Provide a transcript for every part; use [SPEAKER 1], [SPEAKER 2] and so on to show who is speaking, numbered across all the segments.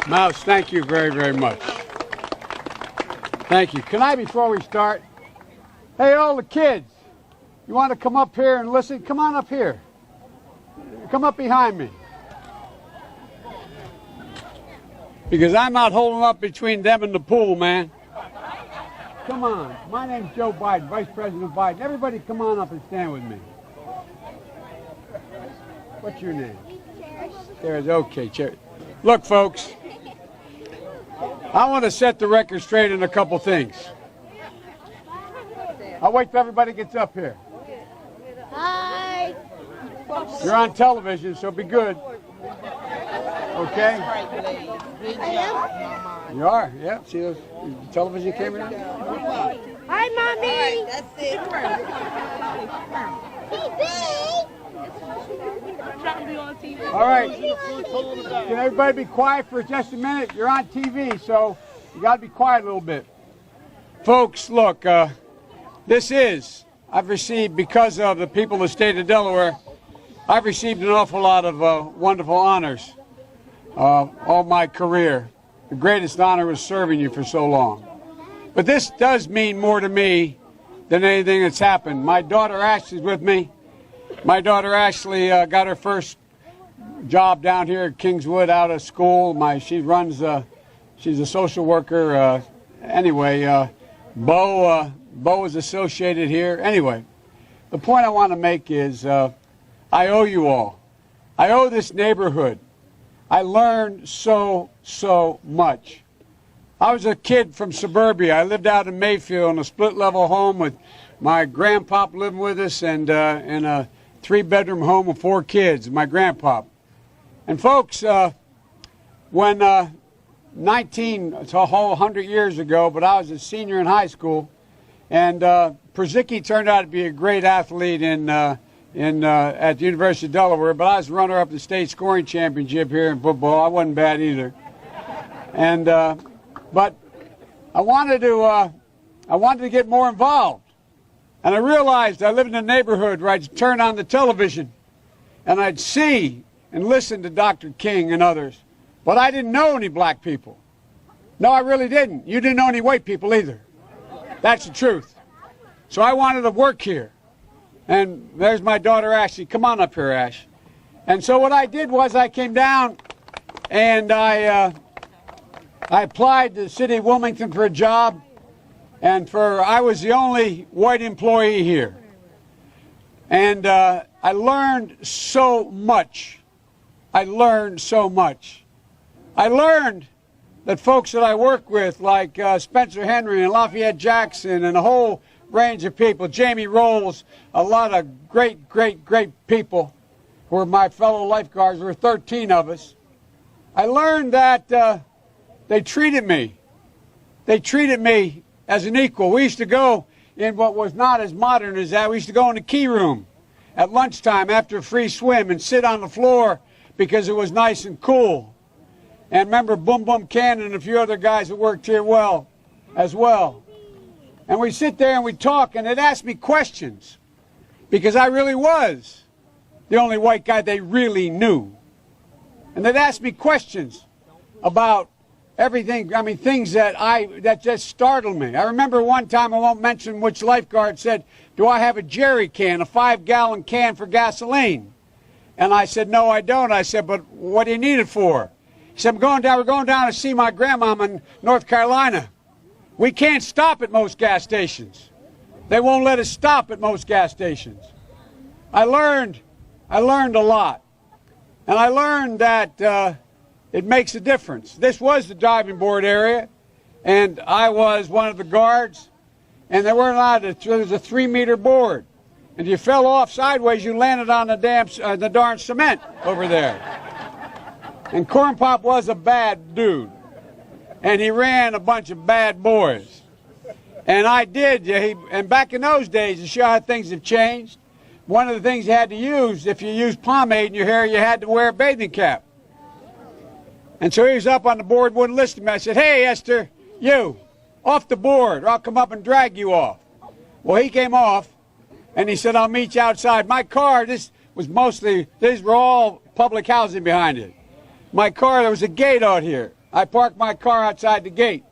[SPEAKER 1] Mouse, thank you very, very much. Thank you. Can I, before we start, hey, all the kids, you want to come up here and listen? Come on up here. Come up behind me. Because I'm not holding up between them and the pool, man. Come on. My name's Joe Biden, Vice President Biden. Everybody come on up and stand with me. What's your name? There's okay, Cherry. Look, folks, I want to set the record straight in a couple things. I'll wait till everybody gets up here.
[SPEAKER 2] Hi.
[SPEAKER 1] You're on television, so be good. Okay? You are? Yeah. See those television cameras?
[SPEAKER 2] Hi, Mommy.
[SPEAKER 3] That's it.
[SPEAKER 1] All right. Can everybody be quiet for just a minute? You're on TV, so you got to be quiet a little bit. Folks, look, I've received, because of the people of the state of Delaware, I've received an awful lot of wonderful honors all my career. The greatest honor was serving you for so long. But this does mean more to me than anything that's happened. My daughter Ashley's with me. My daughter Ashley got her first job down here at Kingswood out of school. She's a social worker. Bo is associated here. Anyway, the point I want to make is I owe you all. I owe this neighborhood. I learned so much. I was a kid from suburbia. I lived out in Mayfield in a split-level home with my grandpop living with us and in a 3-bedroom home with 4 kids, my grandpop. And folks, when it's a whole 100 years ago, but I was a senior in high school, and Przicki turned out to be a great athlete at the University of Delaware, but I was runner-up the state scoring championship here in football. I wasn't bad either. And but I wanted to get more involved. And I realized I lived in a neighborhood where I'd turn on the television and I'd see and listen to Dr. King and others. But I didn't know any black people. No, I really didn't. You didn't know any white people either. That's the truth. So I wanted to work here. And there's my daughter Ashley. Come on up here, Ash. And so what I did was I came down and I applied to the city of Wilmington for a job. And I was the only white employee here. And I learned so much. I learned that folks that I work with, like Spencer Henry and Lafayette Jackson and a whole range of people, Jamie Rolls, a lot of great people who were my fellow lifeguards. There were 13 of us. I learned that they treated me as an equal. We used to go in what was not as modern as that. We used to go in the key room at lunchtime after a free swim and sit on the floor because it was nice and cool. And remember Boom Boom Cannon and a few other guys that worked here as well. And we'd sit there and we'd talk, and they'd ask me questions because I really was the only white guy they really knew. And they'd ask me questions about everything, things that just startled me. I remember one time, I won't mention which lifeguard, said, "Do I have a jerry can, a 5-gallon can for gasoline?" And I said, "No, I don't." I said, "But what do you need it for?" He said, we're going down to see my grandmama in North Carolina. We can't stop at most gas stations. They won't let us stop at most gas stations. I learned a lot. And I learned that it makes a difference. This was the diving board area, and I was one of the guards, and there was a 3-meter board. And if you fell off sideways, you landed on the darn cement over there. And Corn Pop was a bad dude, and he ran a bunch of bad boys. And I did, and back in those days, to show how things have changed, one of the things you had to use, if you used pomade in your hair, you had to wear a bathing cap. And so he was up on the board, wouldn't listen to me. I said, "Hey, Esther, you, off the board, or I'll come up and drag you off." Well, he came off, and he said, "I'll meet you outside. My car, was mostly, these were all public housing behind it. My car, there was a gate out here. I parked my car outside the gate.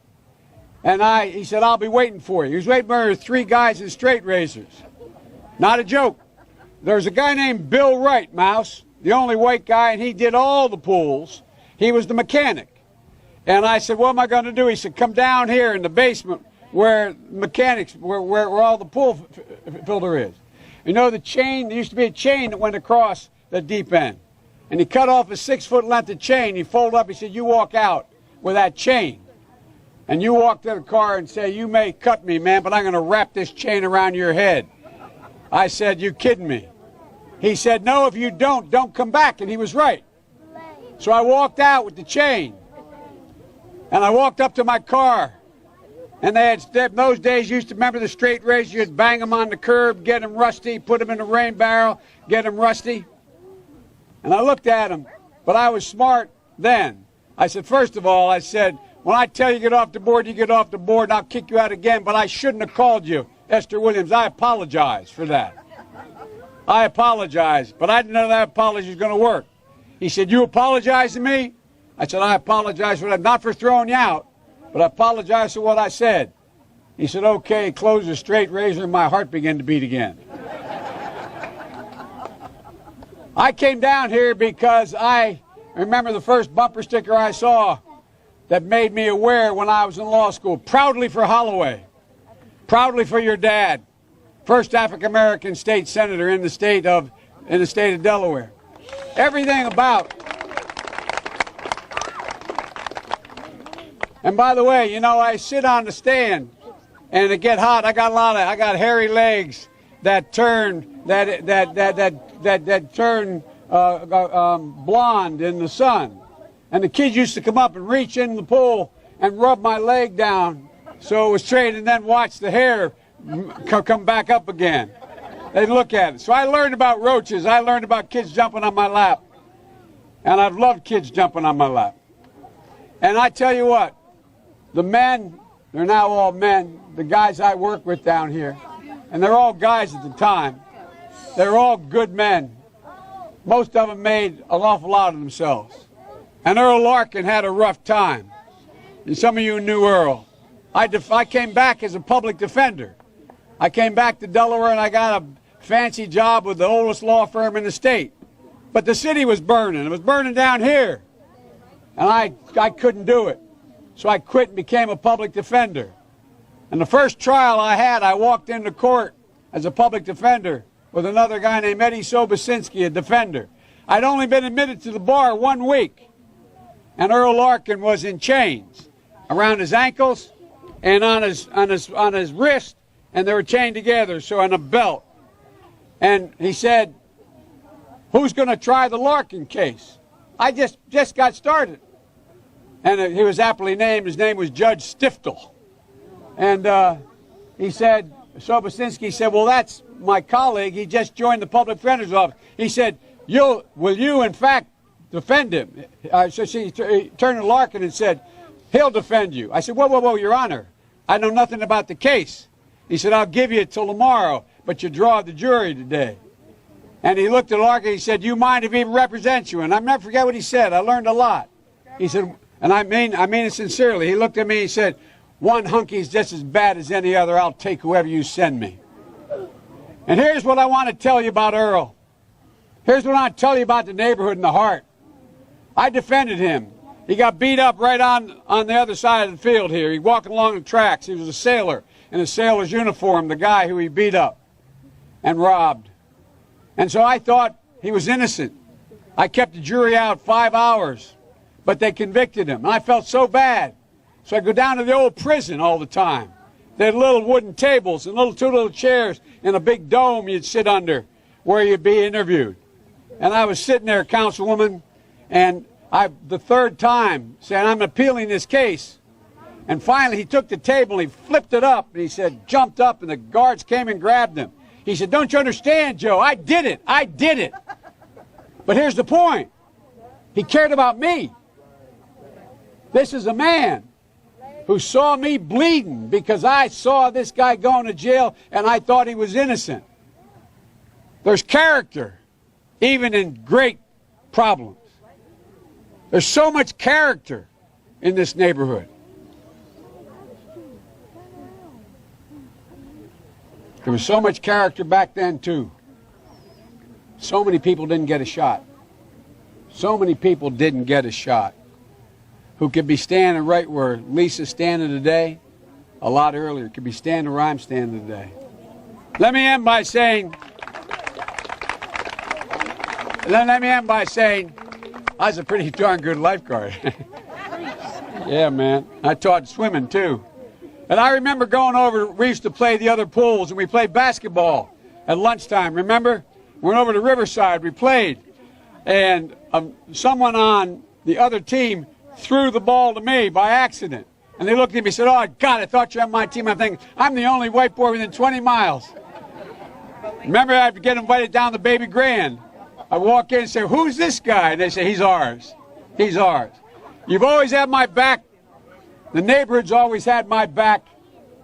[SPEAKER 1] And he said, I'll be waiting for you. He was waiting for 3 guys in straight razors. Not a joke. There was a guy named Bill Wright, Mouse, the only white guy, and he did all the pools. He was the mechanic. And I said, what am I going to do? He said, come down here in the basement where all the pool filter is. You know the chain, there used to be a chain that went across the deep end. And he cut off a 6-foot length of chain. He folded up, he said, you walk out with that chain. And you walk to the car and say, you may cut me, man, but I'm going to wrap this chain around your head. I said, you kidding me? He said, no, if you don't come back. And he was right. So I walked out with the chain. And I walked up to my car. And they had, in those days, you used to remember the straight razor. You'd bang them on the curb, get them rusty, put them in the rain barrel, get them rusty. And I looked at him, but I was smart then. I said, first of all, I said, when I tell you get off the board, you get off the board, and I'll kick you out again, but I shouldn't have called you Esther Williams. I apologize for that. I apologize, but I didn't know that apology was going to work. He said, you apologize to me? I said, I apologize for that, not for throwing you out, but I apologize for what I said. He said, okay, closed the straight razor, and my heart began to beat again. I came down here because I remember the first bumper sticker I saw that made me aware when I was in law school. Proudly for Holloway. Proudly for your dad. First African-American state senator in the state of Delaware. Everything about. And by the way, you know, I sit on the stand and it get hot. I got hairy legs that turn blonde in the sun. And the kids used to come up and reach in the pool and rub my leg down so it was straight and then watch the hair come back up again. They'd look at it. So I learned about roaches. I learned about kids jumping on my lap. And I've loved kids jumping on my lap. And I tell you what, the men, they're now all men, the guys I work with down here, and they're all guys at the time, they're all good men. Most of them made an awful lot of themselves. And Earl Larkin had a rough time. And some of you knew Earl. I came back as a public defender. I came back to Delaware and I got a fancy job with the oldest law firm in the state. But the city was burning. It was burning down here. And I couldn't do it. So I quit and became a public defender. And the first trial I had, I walked into court as a public defender with another guy named Eddie Sobocinski, a defender. I'd only been admitted to the bar 1 week. And Earl Larkin was in chains around his ankles and on his wrist, and they were chained together, so on a belt. And he said, who's going to try the Larkin case? I just got started. And he was aptly named. His name was Judge Stiftel. And he said, Sobocinski said, well, that's my colleague. He just joined the public defender's office. He said, will you, in fact, defend him? So she turned to Larkin and said, he'll defend you. I said, whoa, Your Honor. I know nothing about the case. He said, I'll give you till tomorrow, but you draw the jury today. And he looked at Larkin and he said, you mind if he represents you? And I'll never forget what he said. I learned a lot. He said, and I mean it sincerely. He looked at me and he said, one hunky's just as bad as any other. I'll take whoever you send me. And here's what I want to tell you about Earl. Here's what I want to tell you about the neighborhood and the heart. I defended him. He got beat up right on the other side of the field here. He walking along the tracks. He was a sailor in a sailor's uniform, the guy who he beat up and robbed. And so I thought he was innocent. I kept the jury out 5 hours, but they convicted him. And I felt so bad. So I go down to the old prison all the time. They had little wooden tables and two little chairs in a big dome you'd sit under where you'd be interviewed. And I was sitting there, Councilwoman, and the third time saying, I'm appealing this case. And finally he took the table, he flipped it up, and he said, jumped up, and the guards came and grabbed him. He said, don't you understand, Joe? I did it. But here's the point. He cared about me. This is a man who saw me bleeding because I saw this guy going to jail and I thought he was innocent. There's character. even in great problems. There's so much character in this neighborhood. There was so much character back then, too. So many people didn't get a shot. So many people didn't get a shot who could be standing right where Lisa's standing today a lot earlier, could be standing where I'm standing today. Let me end by saying, I was a pretty darn good lifeguard. Yeah, man. I taught swimming, too. And I remember going over, we used to play the other pools, and we played basketball at lunchtime, remember? We went over to Riverside, we played. And someone on the other team threw the ball to me by accident. And they looked at me and said, "Oh, God, I thought you were on my team." I'm thinking, I'm the only white boy within 20 miles. Remember, I'd get invited down to Baby Grand. I walk in and say, "Who's this guy?" And they say, "He's ours. He's ours." You've always had my back. The neighborhood's always had my back.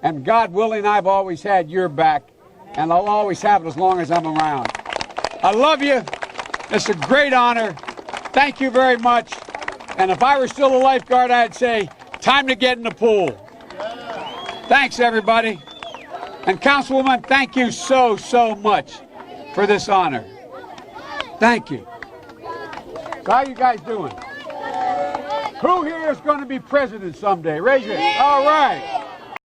[SPEAKER 1] And God willing, I've always had your back. And I'll always have it as long as I'm around. I love you. It's a great honor. Thank you very much. And if I were still a lifeguard, I'd say, time to get in the pool. Thanks, everybody. And Councilwoman, thank you so, so much for this honor. Thank you. So how you guys doing? Who here is going to be president someday? Raise your hand. All right.